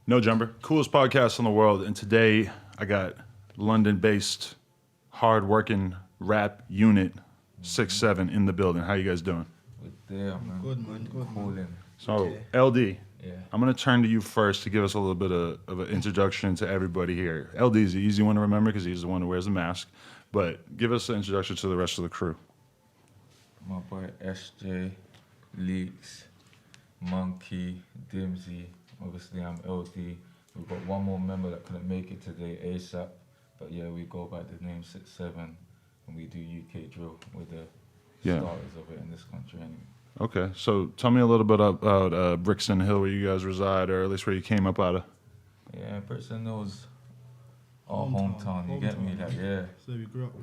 No Jumper, coolest podcast in the world. And today I got London-based, hard-working rap unit 6'7" in the building. How you guys doing? Good there, man. Good, man. Good, Cooling. man. So, Okay. LD, Yeah. I'm going to turn to you first to give us a little bit of an introduction to everybody here. LD is the easy one to remember because he's the one who wears the mask. But give us an introduction to the rest of the crew. My boy SJ, Leaks, Monkey, Dimzy. Obviously, I'm LD. We've got one more member that couldn't make it today, ASAP. But yeah, we go by the name 6'7", and we do UK drill. We're the starters of it in this country anyway. Okay, so tell me a little bit about Brixton Hill, where you guys reside, or at least where you came up out of. Yeah, Brixton Hill's our hometown. You get me? Like, yeah. So we grew up.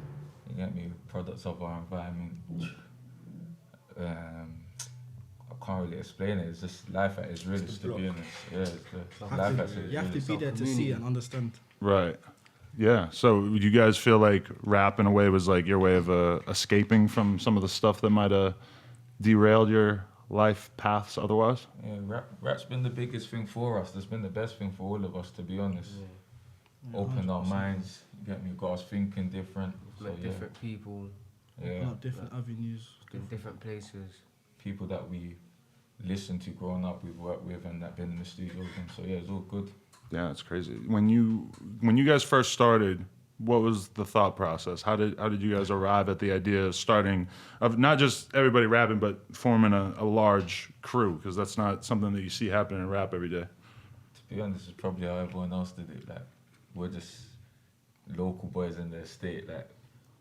You get me? Products of our environment. I can't really explain it. It's just life at its realest, to be honest. Yeah, it's the life at its You have to be there to see and understand. Right. Yeah. So do you guys feel like rap in a way was like your way of escaping from some of the stuff that might have derailed your life paths otherwise? Yeah, rap's been the biggest thing for us. It's been the best thing for all of us, to be honest. Yeah, Opened our 100%. minds, you get me, got us thinking different. So, Met different people yeah. Not different avenues. in different places. People that we listened to growing up, we've worked with and that been in the studio with them. So yeah, it's all good. Yeah, it's crazy. When you guys first started, what was the thought process? How did you guys arrive at the idea of starting, of not just everybody rapping, but forming a large crew? Because that's not something that you see happening in rap every day. To be honest, it's probably how everyone else did it. Like, we're just local boys in the estate. Like,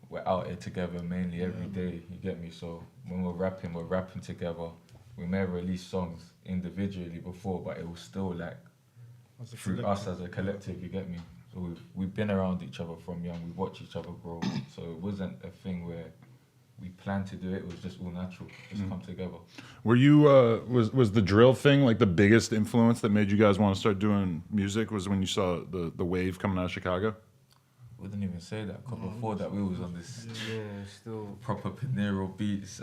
we're out here together mainly every day. You get me? So when we're rapping together. We may have released songs individually before, but it was still like through us as a collective. You get me? So we've been around each other from young. We watch each other grow. So it wasn't a thing where we planned to do it. It was just all natural. Just come together. Were you was the drill thing like the biggest influence that made you guys want to start doing music? Was when you saw the wave coming out of Chicago? Wouldn't even say that. 'Cause before that, we was on this Yeah, still. proper Pinero beats.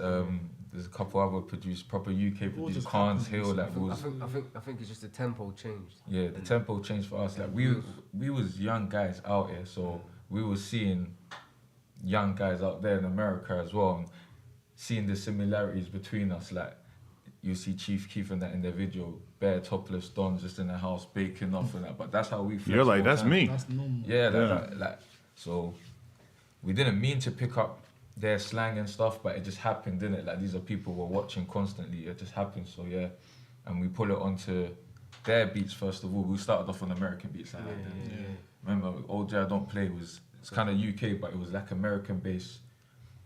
There's a couple other produced, proper UK produced, just Khan's happened, Hill. Like, I think it's just the tempo changed. yeah, the tempo changed for us. Like, we was young guys out here, so we was seeing young guys out there in America as well, and seeing the similarities between us. Like, you see Chief Keef and that individual, bare topless dons just in the house baking off and that. But that's how we flex. You're like, all that's time. me. That's normal. Yeah, like, so we didn't mean to pick up their slang and stuff, but it just happened, didn't it? Like, these are people we're watching constantly. It just happened, so yeah. And we pull it onto their beats first of all. We started off on American beats. Like, remember, Old J I Don't Play it's kind of UK, but it was like American-based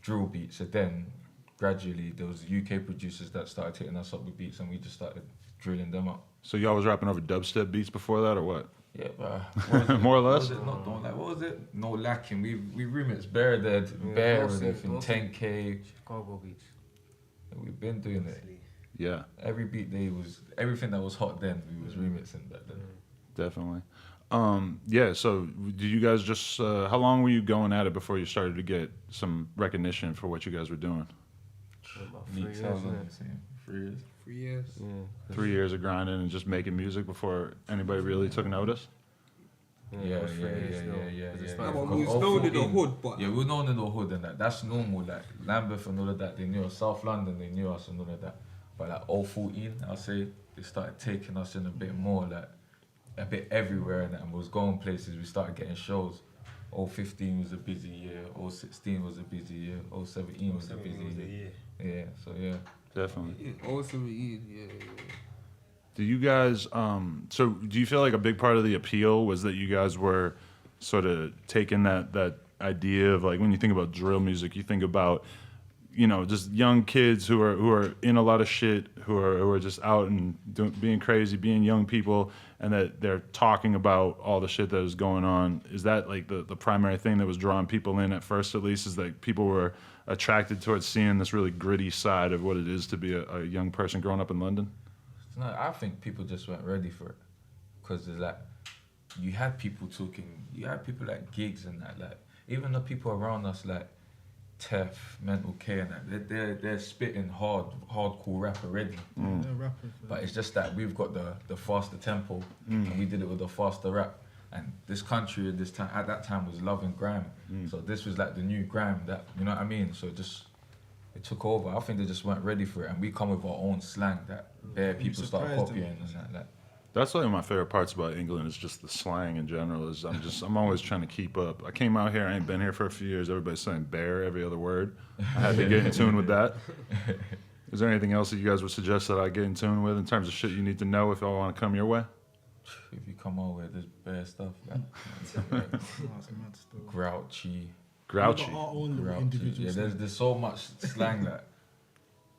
drill beats. So then, gradually, there was UK producers that started hitting us up with beats, and we just started drilling them up. So y'all was rapping over dubstep beats before that, or what? Yeah, but More or less. What was it? No lacking. We remixed Bear Dead, Bear with everything, 10K. Chicago beats. We've been doing it. Yeah, Every beat day was everything that was hot then. We was remixing back then. definitely. Yeah. So did you guys just? How long were you going at it before you started to get some recognition for what you guys were doing? About 3 Leaks, years, how long innit? was it? 3 years. 3 years. Yeah. 3 years of grinding and just making music before anybody really took notice. Yeah. it was 3 years still. Because it Yeah, started but from- we was known in the hood, but Yeah, we were known in the hood and that. That's normal. Like Lambeth and all of that, they knew us. South London, they knew us and all of that. But like 014, I'll say, they started taking us in a bit more, like a bit everywhere and we was going places. We started getting shows. 015 was a busy year. 016 was a busy year. 017 was a busy year. Yeah, so yeah. Definitely. also yeah. Do you guys? So do you feel like a big part of the appeal was that you guys were sort of taking that idea of like when you think about drill music, you think about just young kids who are in a lot of shit, who are just out and being crazy, being young people, and that they're talking about all the shit that is going on. Is that like the primary thing that was drawing people in at first, at least, is that people were attracted towards seeing this really gritty side of what it is to be a young person growing up in London? No, I think people just weren't ready for it. Because there's like, you had people talking, you had people like gigs and that, like, even the people around us, like, Tef, Mental K, and that. They're spitting hardcore rap already. They're rappers. But it's just that we've got the faster tempo, and we did it with the faster rap. And this country at this time, at that time, was loving grime. So this was like the new grime. That, you know what I mean? So it took over. I think they just weren't ready for it, and we come with our own slang that bare people start surprised copying them. and that. That's one of my favorite parts about England is just the slang in general. Is I'm always trying to keep up. I came out here, I ain't been here for a few years. Everybody's saying bear every other word. I had to get in tune with that. Is there anything else that you guys would suggest that I get in tune with in terms of shit you need to know if I want to come your way? If you come over, there's bare stuff like No, it's mad still. grouchy. Grouchy. We've got our own little Grouchy. individual Yeah, slang. there's so much slang that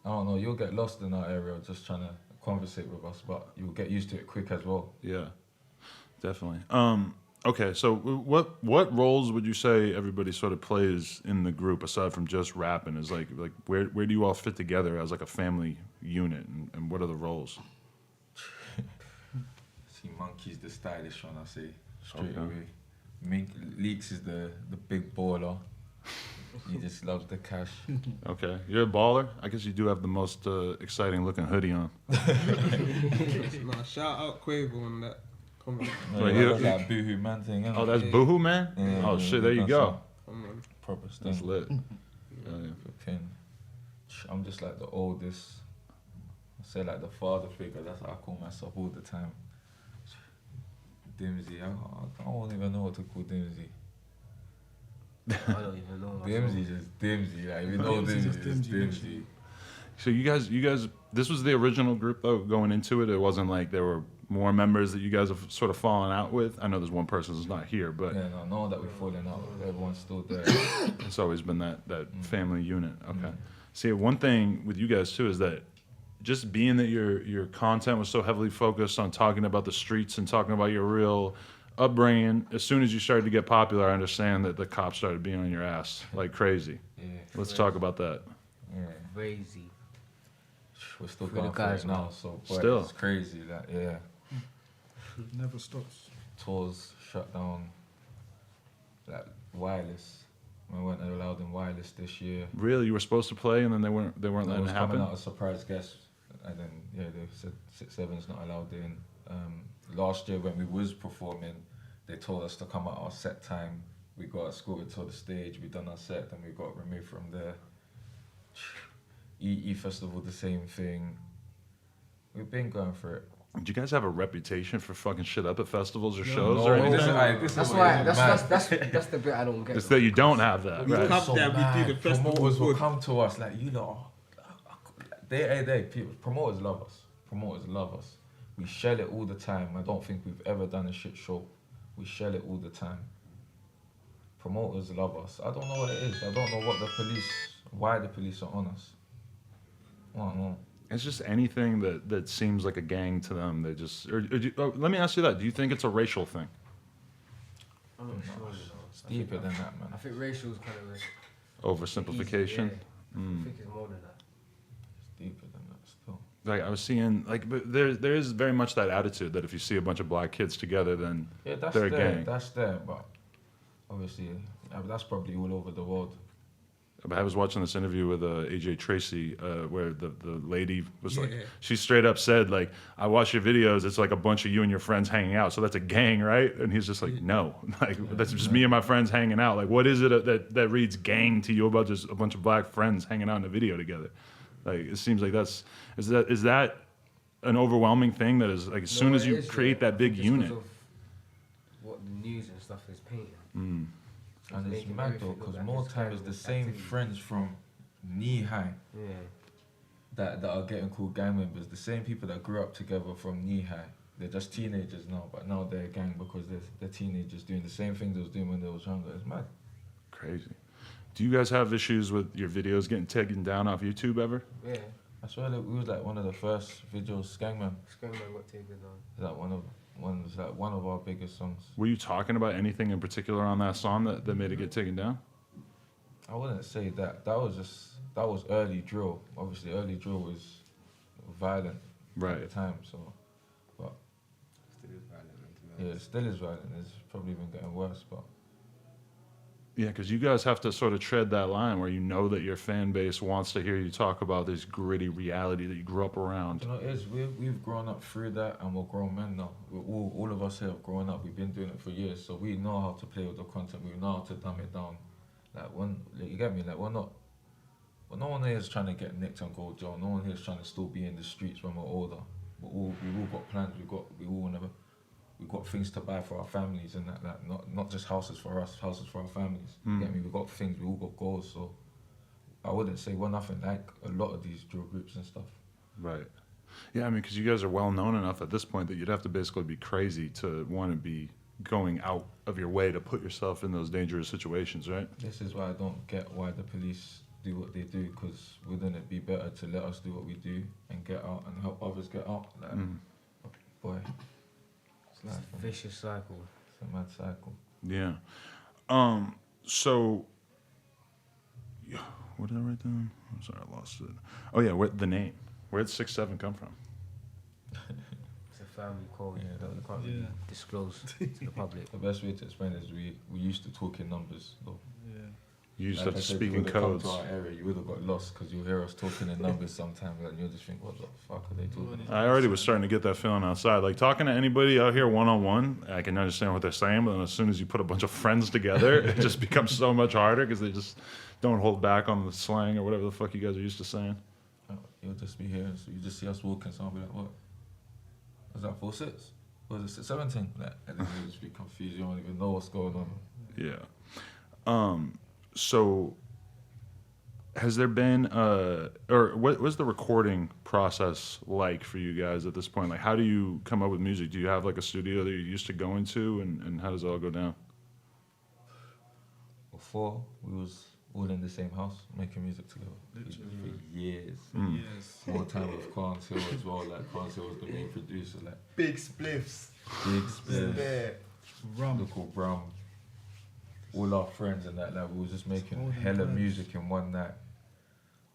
I don't know. You'll get lost in our area just trying to conversate with us, but you'll get used to it quick as well. Yeah, definitely. Okay, so what roles would you say everybody sort of plays in the group aside from just rapping? Is like where do you all fit together as like a family unit, and what are the roles? See, Monkey's the stylish one, I say straight Okay. away. Leaks is the big baller. He just loves the cash. Okay, you're a baller. I guess you do have the most exciting looking hoodie on. Nah, shout out Quavo on that comment. No, Right, yeah, you- that's that boohoo man thing, innit? Oh, that's Yeah. Boohoo Man. Yeah, Oh yeah, shit, there you that's go. a Come on. proper That's thing. lit. Oh, yeah. Flipping. I'm just like the oldest. I say like the father figure. That's what I call myself all the time. Dimzy. I don't even know what to call Dimzy. I don't even know. myself. Dimzy just Dimzy. Like, you know Dimzy Dimzy, just just Dimzy, Dimzy. So you guys, this was the original group though. Going into it, it wasn't like there were more members that you guys have sort of fallen out with. I know there's one person who's not here, but Yeah, no that we're falling out. Everyone's still there. it's always been that family unit. Okay. See, one thing with you guys too is that just being that your content was so heavily focused on talking about the streets and talking about your real upbringing, as soon as you started to get popular, I understand that the cops started being on your ass like crazy. Yeah, Let's talk about that. yeah. Crazy. We're still For the going for guys, it now, man. so but Still. it's crazy. Like, yeah, Never stops. tours shut down. Like wireless, we weren't allowed in wireless this year. Really, you were supposed to play and then they weren't I letting was it coming happen. out as surprise guest, and then yeah, they said 6-7's not allowed in. Last year when we was performing, they told us to come at our set time. We got escorted to the stage. We done our set, then we got removed from there. EE Festival, the same thing. We've been going for it. Do you guys have a reputation for fucking shit up at festivals or No. shows No, or anything? this That's is why. what is That's mad. that's the bit I don't get. It's that you don't have that, We right? come there, we do the festival Promoters will good. come to us like, you know, people, promoters love us. Promoters love us. We shell it all the time. I don't think we've ever done a shit show. We shell it all the time. Promoters love us. I don't know what it is. I don't know why the police are on us. I don't know. It's just anything that seems like a gang to them. They just. Let me ask you that. Do you think it's a racial thing? I'm not sure. You know. It's deeper than that, man. I think racial is kind of Oversimplification. I think it's more than that. It's deeper than that still. Like I was seeing, like but there is very much that attitude that if you see a bunch of black kids together, then Yeah, that's they're a there. gang. That's there, but obviously, that's probably all over the world. I was watching this interview with AJ Tracy where the lady was like, Yeah. she straight up said like, I watch your videos, it's like a bunch of you and your friends hanging out, so that's a gang, right? And he's just like, no, like that's just me and my friends hanging out. Like, what is it that reads gang to you about just a bunch of black friends hanging out in a video together? Like, it seems like is that an overwhelming thing that is like as soon as you create that big unit. Of what the news and stuff is painting. And it's making mad though, everything look because like more it's time kind it's of the same activity. friends from knee high Yeah. that are getting called gang members. The same people that grew up together from knee high. They're just teenagers now, but now they're a gang because they're teenagers doing the same things they was doing when they was younger. It's mad. Crazy. Do you guys have issues with your videos getting taken down off YouTube ever? Yeah. I swear that we was like one of the first videos, Skangman. Skangman got taken down. Is that one of our biggest songs. Were you talking about anything in particular on that song that made it get taken down? I wouldn't say that. That was early drill. Obviously, early drill was violent at Right. the time. So, but Still is violent, man, to be yeah, it honest. still is violent. It's probably even getting worse. But Yeah, because you guys have to sort of tread that line where you know that your fan base wants to hear you talk about this gritty reality that you grew up around. You know, it is. We've grown up through that, and we're grown men now. We're all of us here have grown up. We've been doing it for years, so we know how to play with the content. We know how to dumb it down. You get me? Like, no one here is trying to get nicked and go jail. No one here is trying to still be in the streets when we're older. We've all got plans. We've got things to buy for our families and that. Not just houses for us, houses for our families. You get me? We've got things. We all got goals. So I wouldn't say we're nothing like a lot of these drill groups and stuff. Right. Yeah, I mean, because you guys are well known enough at this point that you'd have to basically be crazy to want to be going out of your way to put yourself in those dangerous situations, right? This is why I don't get why the police do what they do, because wouldn't it be better to let us do what we do and get out and help others get out? Like, boy, it's life, man. Vicious cycle. It's a mad cycle. Yeah. So, yeah, what did I write down? I'm sorry, I lost it. Oh yeah, the name. Where did 6'7" come from? It's a family code Yeah, that we can't really disclose to the public. The best way to explain it is we used to talk in numbers, though. Yeah. You used to Like have I to said, speak you in would've come codes. to our area, you would have got lost because you'll hear us talking in numbers sometimes, and you'll just think, what the fuck are they talking about? I already was starting to get that feeling outside. Like talking to anybody out here one-on-one, I can understand what they're saying, but then as soon as you put a bunch of friends together, it just becomes so much harder because they just don't hold back on the slang or whatever the fuck you guys are used to saying. You'll just be here, so you just see us walking, so I'll be like, what? Was that 4'6"? Was it 6'17"? Like, and then you just be confused, you don't even know what's going on. Yeah. So has there been or what was the recording process like for you guys at this point? Like, how do you come up with music? Do you have like a studio that you're used to going to, and how does it all go down? Before, we was all in the same house making music together Literally. for years. Yes. More time with Khan's Hill as well. Like, Khan's Hill was the main producer. Like, Big spliffs. big split, Spare. Rum. local Brown, all our friends and that. Like, we was just making All them hella vibes. music in one night.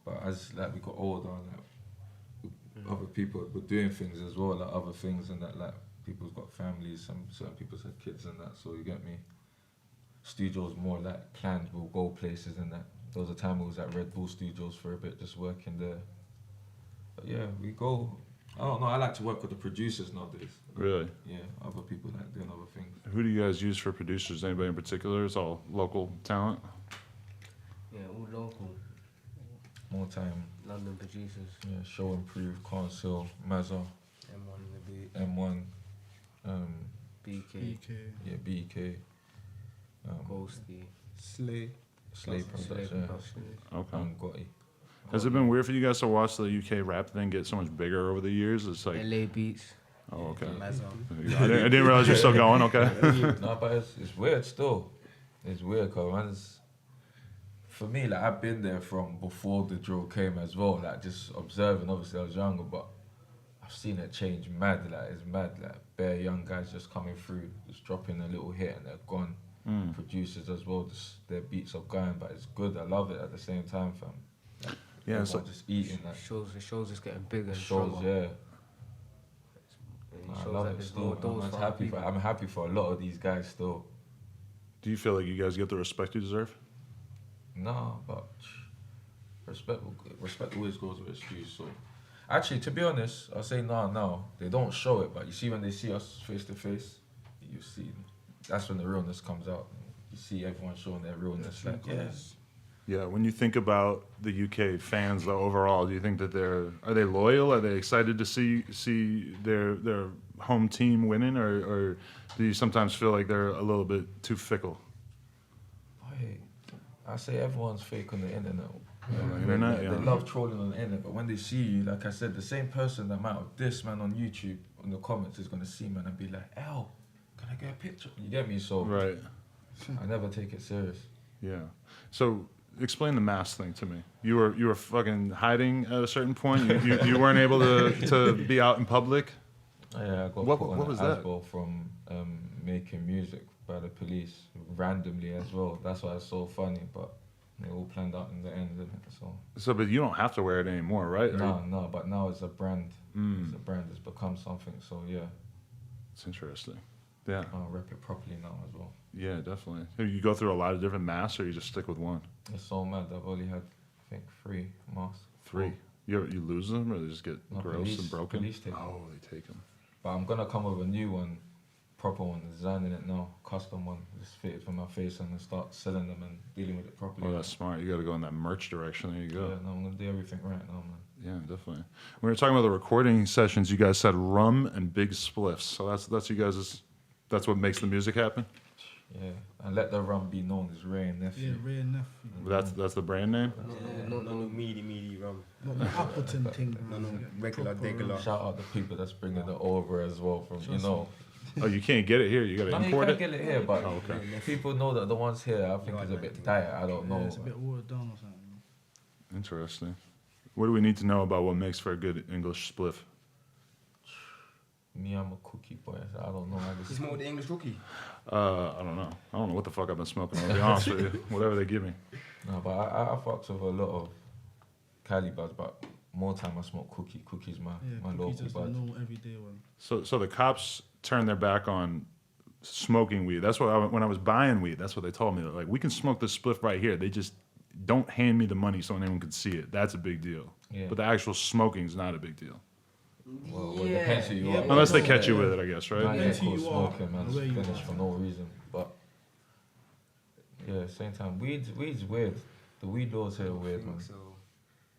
But as like we got older, like other people were doing things as well, like other things and that. Like, people's got families, certain people had kids and that. So you get me. Studios more like planned, we'll go places and that. There was a time we was at Red Bull Studios for a bit, just working there. But yeah, we go. I don't know. I like to work with the producers nowadays. Really? Yeah, other people like doing other things. Who do you guys use for producers? Anybody in particular? It's all local talent. Yeah, all local More time. London producers. Yeah, Show Improve, Council, Mazza, M1 in the beat. M1, BK. BK. yeah, BK, Ghosty. Slay. Slay Production, Production. Okay. and Gotti. Has it been weird for you guys to watch the UK rap thing get so much bigger over the years? It's like, LA Beats. oh, okay. Mazza. I didn't realize you're still going. Okay. No, but it's weird still. It's weird, cause man's, for me, like, I've been there from before the drill came as well. Like, just observing. Obviously, I was younger, but I've seen it change mad. Like, it's mad. Like, bare young guys just coming through, just dropping a little hit and they're gone. Producers as well, just their beats are going, but it's good. I love it at the same time, fam. Like, Yeah, it's everyone just eating that. The shows just getting bigger and Shows, stronger. yeah. And it I shows love that it there's still. more doors I'm for happy people. I'm happy for a lot of these guys still. Do you feel like you guys get the respect you deserve? No, but respect always goes with its due. So, actually, to be honest, I'll say no. They don't show it, but you see when they see us face to face, you see that's when the realness comes out. You see everyone showing their realness. Like, yeah, Yeah. When you think about the UK fans, though, overall, do you think that are they loyal? Are they excited to see their home team winning, or do you sometimes feel like they're a little bit too fickle? boy, I say everyone's fake on the internet. the internet, yeah. They love trolling on the internet, but when they see you, like I said, the same person that might have this man on YouTube in the comments is gonna see man and be like, "L, can I get a picture?" You get me? So Right. I never take it serious. Yeah. So explain the mask thing to me. You were fucking hiding at a certain point. You weren't able to be out in public. Yeah, I got What- put on what was an that? ASBO from making music by the police randomly as well. That's why it's so funny, but it all planned out in the end, didn't it? So So, but you don't have to wear it anymore, right? no, but now it's a brand. It's a brand. It's become something. So yeah. It's interesting. Yeah. I'll rep it properly now as well. Yeah, definitely. You go through a lot of different masks, or you just stick with one? It's so mad. I've only had, I think, 3 masks. 3. You lose them, or they just get No, gross and broken? Police take them. Oh, they take them. But I'm gonna come with a new one, proper one, designing it now, custom one, just fitted for my face, and then start selling them and dealing with it properly. Oh, that's smart. You got to go in that merch direction. There you go. Yeah, no, I'm gonna do everything right now, man. Yeah, definitely. When we were talking about the recording sessions, you guys said rum and big spliffs. So that's you guys'. That's what makes the music happen. Yeah, and let the rum be known as Ray and Yeah, Nephew. rare nephew. That's the brand name. No, meaty rum. Not the Appleton thing, bro. No, You get regular, proper regular. rum. Shout out the people that's bringing it over as well from, you Trust know. Oh, you can't get it here. You got to No, you import can it. get it here, but Oh, okay. people know that the ones here, I think, is a bit diet. I don't know. Yeah, it's a bit watered down or something. Interesting. What do we need to know about what makes for a good English spliff? Me, I'm a cookie boy. So I don't know. I It's just, more the English rookie. I don't know. I don't know what the fuck I've been smoking. I'll be honest with you. Whatever they give me. no, but I fucks with a lot of Cali buds, but more time I smoke cookie. Cookie's my Yeah, my cookies local just a bud. normal everyday one. So the cops turned their back on smoking weed. That's what when I was buying weed, that's what they told me. They're like, we can smoke this spliff right here. They just don't hand me the money so anyone can see it. That's a big deal. Yeah. But the actual smoking's not a big deal. Well, it depends who you Yeah, are. but Unless they no, catch you yeah. with it, I guess, right? Nah, Yeah. yeah, Depends who cool you are smoking, man. and where you Finished are. for no reason. But yeah, same time, weed's weird. The weed laws here are weird, man. So,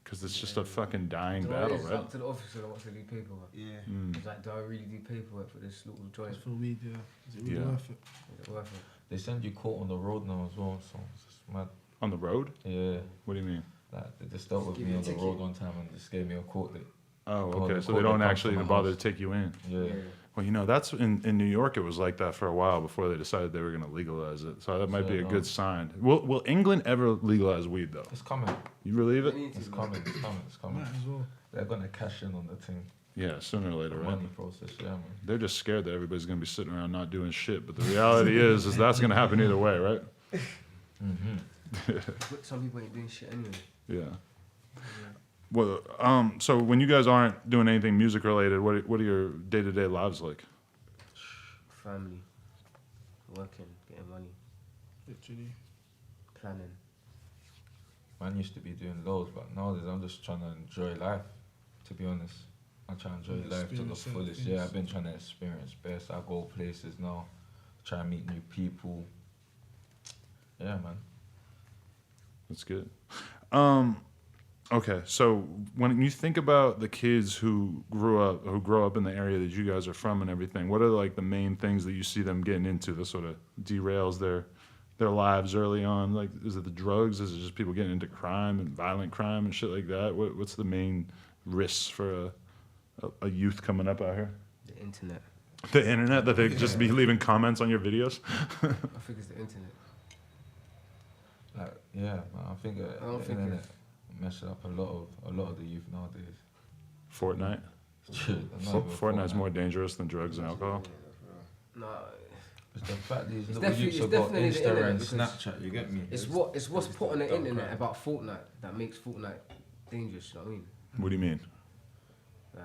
Because it's just a fucking dying so battle, it's right? up to the officer that wants to do paperwork. Yeah. Mm. It's like, do I really do paperwork for this little joint? Just for weed, yeah. Is it really Yeah. worth it? Is it worth it? They send you court on the road now as well, so it's just mad. On the road? Yeah, What do you mean? like they just dealt with Give me you a on the ticket. road one time and just gave me a court date. Oh, Oh, okay. the So they court don't that comes actually to even my bother to house. take you in. Yeah. Well, you know, that's in New York. It was like that for a while before they decided they were going to legalize it. So that might be a So, good sign. Will England ever legalize weed though? It's coming. You believe They it? need to, It's man. coming. It's coming. It's coming. Might as well. They're gonna cash in on the thing. Yeah, sooner or The later, right? money process, yeah, man. They're just scared that everybody's going to be sitting around not doing shit. But the reality is that's going to happen either way, right? Mm-hmm. But some people ain't doing shit anyway. Yeah. Well, so when you guys aren't doing anything music related, what are your day-to-day lives like? Family, working, getting money, Literally. planning. Man used to be doing loads, but nowadays I'm just trying to enjoy life. To be honest, I try and enjoy life to the Experience certain fullest. things. Yeah, I've been trying to experience best. I go places now, try and meet new people. Yeah, man. That's good. Okay, so when you think about the kids who grow up in the area that you guys are from and everything, what are like the main things that you see them getting into that sort of derails their lives early on? Like, is it the drugs? Is it just people getting into crime and violent crime and shit like that? What's the main risks for a youth coming up out here? The internet. The internet, that they just be leaving comments on your videos? I think it's the internet. Like, yeah, man, I think I don't the think internet messes up a lot of the youth nowadays. Fortnite? Shit, not even Fortnite's Fortnite. more dangerous than drugs and alcohol? No, It's the fact these It's little definitely- youths it's have got definitely the Insta internet and because Snapchat. You get me? it's what's put on the Don't internet cry. about Fortnite that makes Fortnite dangerous. You know what I mean? What do you mean? Like,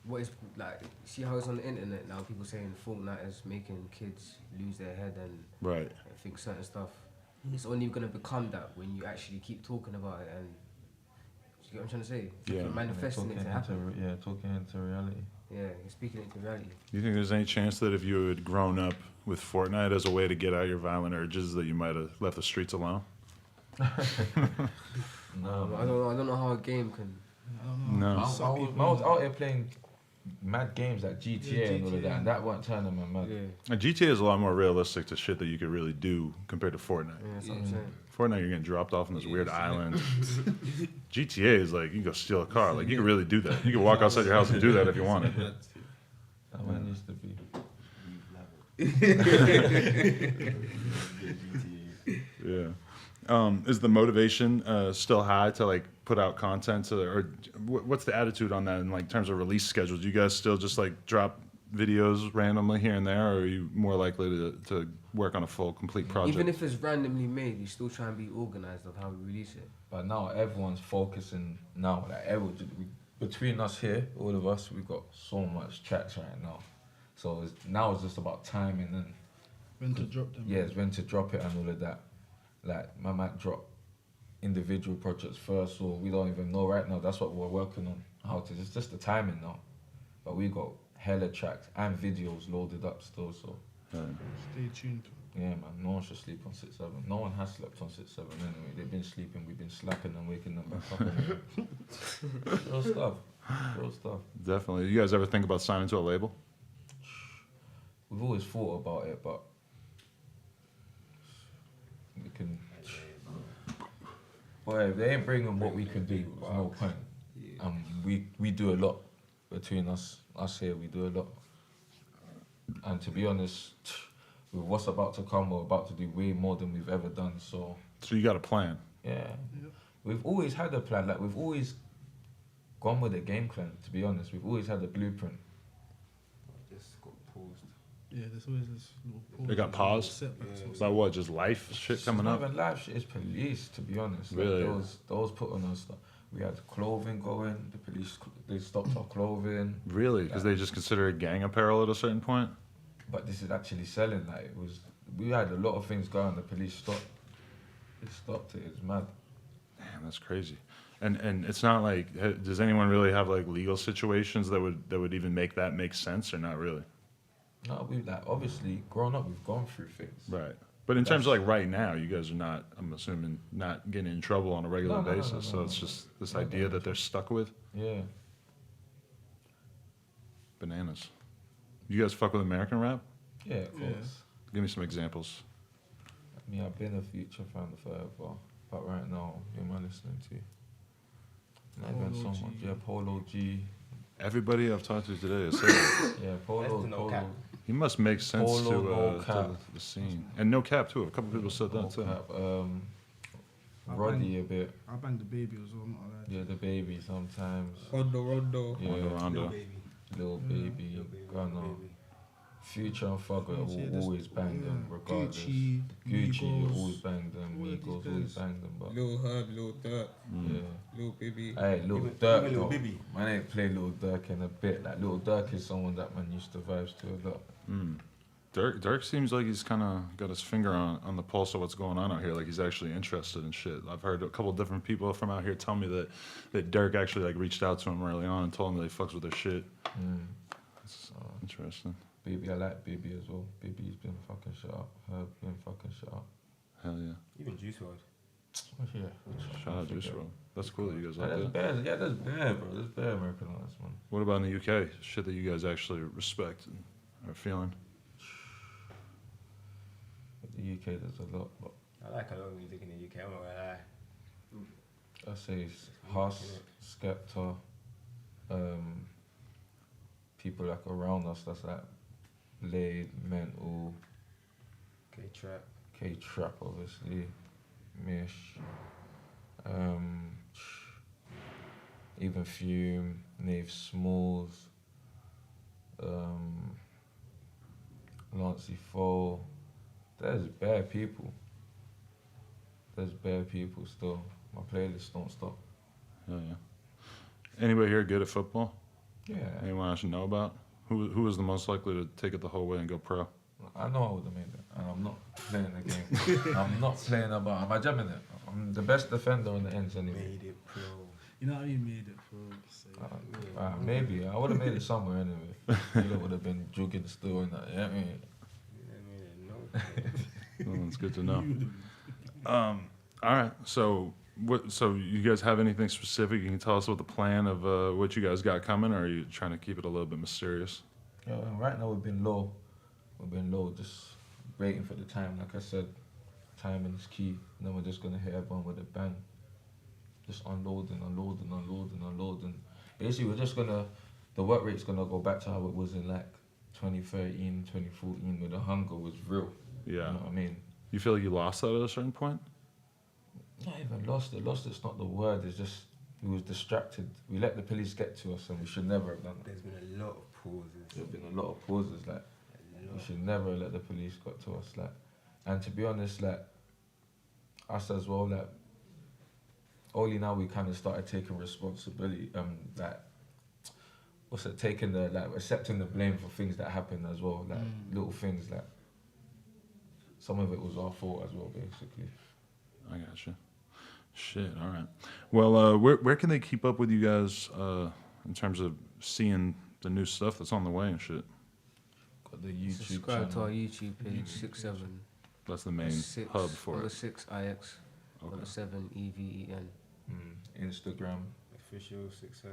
what is like? See how it's on the internet now? People saying Fortnite is making kids lose their head and Right. think certain stuff. It's only gonna become that when you actually keep talking about it and. You get what I'm trying to say? Yeah. You're manifesting it to happen. Talking into reality. Yeah, you're speaking it to reality. Do you think there's any chance that if you had grown up with Fortnite as a way to get out your violent urges, that you might have left the streets alone? No, I don't know how a game can. I don't know. No. I Some was people- out here playing mad games like GTA and all of GTA. that, and that weren't turning my mad. Yeah, GTA is a lot more realistic to shit that you could really do compared to Fortnite. yeah, that's what I'm Yeah. saying. Fortnite, you're getting dropped off on this weird island. GTA is like, you can go steal a car. Like, you can really do that. You can walk outside your house and do that if you wanted. That man used to be. Yeah. Is the motivation still high to like put out content, or what's the attitude on that in like terms of release schedules? Do you guys still just like drop videos randomly here and there, or are you more likely to work on a full complete project? Even if it's randomly made, you still try and be organized of how we release it. But now everyone's focusing now. Like between us here, all of us, we got so much tracks right now. So now it's just about timing and When to drop them. yeah, it's when to drop it and all of that. Like, I might drop individual projects first, or we don't even know right now. That's what we're working on. How to, it's just the timing now. But we got hella tracks and videos loaded up still, so Stay tuned. yeah, man, no one should sleep on 6-7. No one has slept on 6-7 anyway. They've been sleeping, we've been slapping and waking them back up. Anyway. Real stuff. Real stuff. Definitely. You guys ever think about signing to a label? We've always thought about it, but we can. Boy, if they ain't bringing what we can do, there's no point. We do a lot between us here. We do a lot, and to be honest, with what's about to come, we're about to do way more than we've ever done. So you got a plan? yeah, Yep. we've always had a plan. Like, we've always gone with a game plan. To be honest, we've always had a blueprint. Just got paused. Yeah, there's always this little pause. They got paused? Setbacks. Yeah. About what? Just life shit coming It's up? not even live shit, it's police, to be honest. Like, Really? those put on us stuff. We had clothing going, the police, they stopped our clothing. Really? Because they just consider it gang apparel at a certain point? But this is actually selling. Like, it was, we had a lot of things going, the police stopped. They stopped it, it's mad. Damn, that's crazy. And it's not like, does anyone really have like legal situations that would even make that make sense, or not really? No, we like, obviously, growing up, we've gone through things. Right. But in terms of like right now, you guys are not, I'm assuming, not getting in trouble on a regular No, no, basis. no, So no, it's no. just this No, idea no. that they're stuck with. Yeah. Bananas. You guys fuck with American rap? Yeah, of Yeah. course. Give me some examples. I mean, I've been a Future fan forever, but right now, who am I listening to? Not even so Polo much. G. Yeah, Polo G. Everybody I've talked to today has said it. Yeah, That's Polo. the no Polo. cap. He must make sense Polo, no to cap. the scene. And no cap too. A couple people said No that too. cap. I Roddy a bit. I banged the baby as well, not allowed. Yeah, the baby sometimes. Rondo. Yeah, Rondo, Rondo. Little baby. Lil Baby, Little baby. Gunna. Little baby. Future and Thugger Yeah, will always bang them yeah. regardless. Gucci, Gucci Migos, always bang them. all of these Migos always guys. bang them. But Lil Herb, Lil Durk, yeah. Lil Baby. Hey, Lil Even Durk, Lil though. Baby. Man ain't played Lil Durk in a bit. Like, Lil Durk is someone that man used to vibes to a lot. Dirk seems like he's kind of got his finger on the pulse of what's going on out here. Like he's actually interested in shit. I've heard a couple different people from out here tell me that Dirk actually like reached out to him early on and told him that he fucks with their shit. That's interesting. Baby, I like Baby as well. Baby's been fucking shut up. Herb been fucking shut up. Hell yeah. Even Juice WRLD. Yeah. Shout out Juice WRLD. That's cool that you guys Yeah, like that's that. bad. Yeah, that's bad, bro. That's bad American artists, man. What about in the UK? Shit that you guys actually respect and are feeling. The UK, there's a lot, but I like a lot of music in the UK. I'm not gonna lie. I say it's Huss, Skepta, people like around us. That's like Blade, Mental, K-Trap. K-Trap, obviously, Mish, even Fume, Nave Smalls, Lancey Foe. There's bad people. There's bad people still. My playlist don't stop. Hell yeah. Anybody here good at football? Yeah, Anyone I should know about? Who is the most likely to take it the whole way and go pro? I know I would have made it, and I'm not playing the game. I'm not playing about. Am I jamming it? I'm the best defender on the ends anyway. Made it pro. You know how you made it for Maybe I would have made it somewhere anyway. You would have been jugging still and that. Yeah, I mean, No. Well, it's good to know. All right. So So you guys have anything specific? You can tell us about the plan of what you guys got coming, or are you trying to keep it a little bit mysterious? Yeah, right now we've been low. We've been low, just waiting for the time. Like I said, timing is key. And then we're just gonna hit everyone with a bang. Just unloading. Basically, we're just gonna, the work rate's gonna go back to how it was in like 2013, 2014, where the hunger was real. Yeah. You know what I mean? You feel like you lost that at a certain point? Not even lost it. Lost it's not the word. It's just we was distracted. We let the police get to us, and we should never have done that. There's been a lot of pauses. There's been a lot of pauses. Like we should never let the police get to us. Like, and to be honest, like us as well. Like only now we kind of started taking responsibility. Like what's it, taking the, like, accepting the blame for things that happen as well, like, little things, like, some of it was our fault as well, basically. I gotcha. Shit. All right. Well, where can they keep up with you guys in terms of seeing the new stuff that's on the way and shit? Got the YouTube Subscribe to channel. our YouTube page, 6-7. That's the main 6 hub for on the it. 6 IX, on Okay. the 7 EVEN. Instagram, Official 6-7.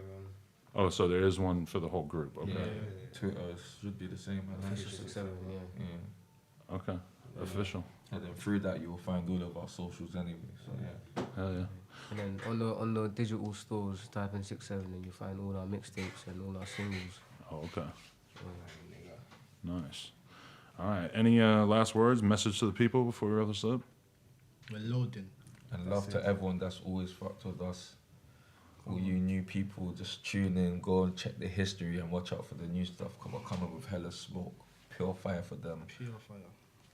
Oh, so there is one for the whole group. Okay. yeah. Twitter should be the same, I think. Official 6-7, yeah. Yeah. Okay. Official. And then through that, you'll find all of our socials anyway. So yeah. Hell yeah. And then on the digital stores, type in 6-7 and you find all our mixtapes and all our singles. Oh, okay. Nice. All right. Any last words, message to the people before we wrap this up? We're loading. And love to everyone that's always fucked with us. All you new people, just tune in, go and check the history and watch out for the new stuff. We're coming with hella smoke, pure fire for them. Pure fire.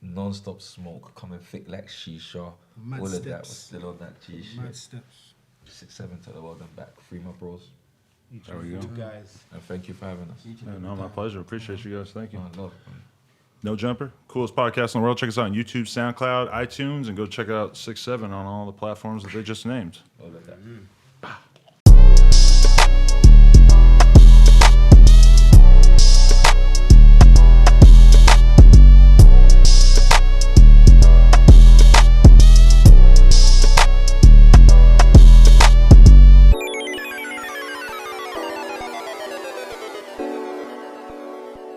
Non-stop smoke, coming thick like shisha. Mad all of steps. that was still on that G Mad shit. steps. 6-7 to the world and back. Free my bros. There we go. You guys. And thank you for having us. Yeah, no, my pleasure. Appreciate you guys. Thank you. I love it. No Jumper, coolest podcast in the world. Check us out on YouTube, SoundCloud, iTunes, and go check out 6-7 on all the platforms that they just named. All of that.